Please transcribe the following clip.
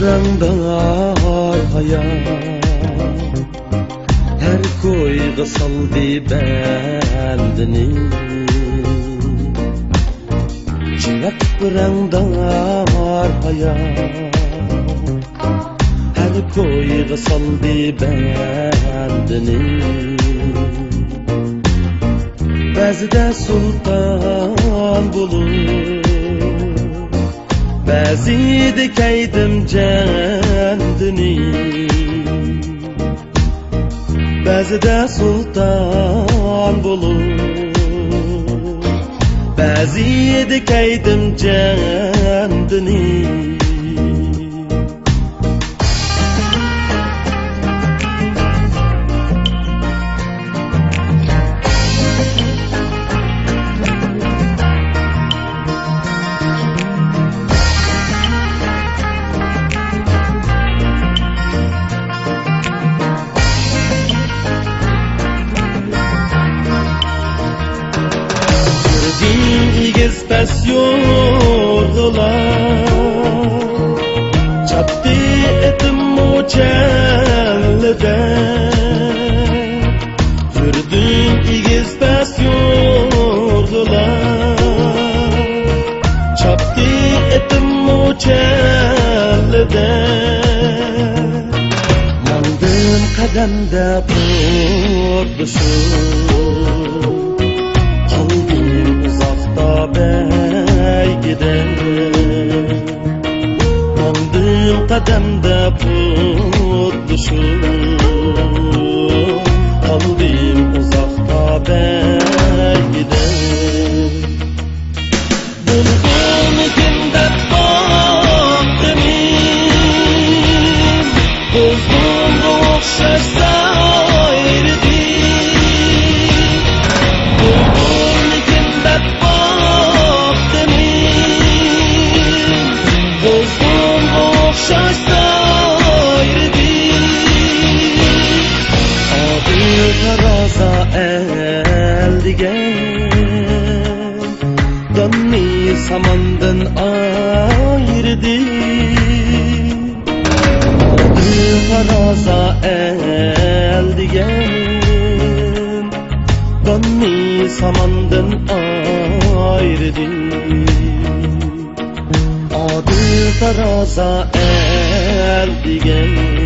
rangdar hayat her koyga saldı bendini Çiğnep rangdar hayat her koyga saldı bendini Bazıda sultan bulur Bazıda kaydım kendini Bazıda sultan bulur Bazıda kaydım kendini Pes yordular Çaptı etim o çellede Sürdün igiz pes yordular Çaptı etim o çellede Mandım kademde vurduşum Mandım kademde putluşum Kalbim uzakta belgide Bulgun kimdet vaktimin Bozdum okşarsa ayrıdı Bulgun kimdet Dönni samandan ayırdı Adı faraza eldigen Dönni samandan ayırdı Adı faraza eldigen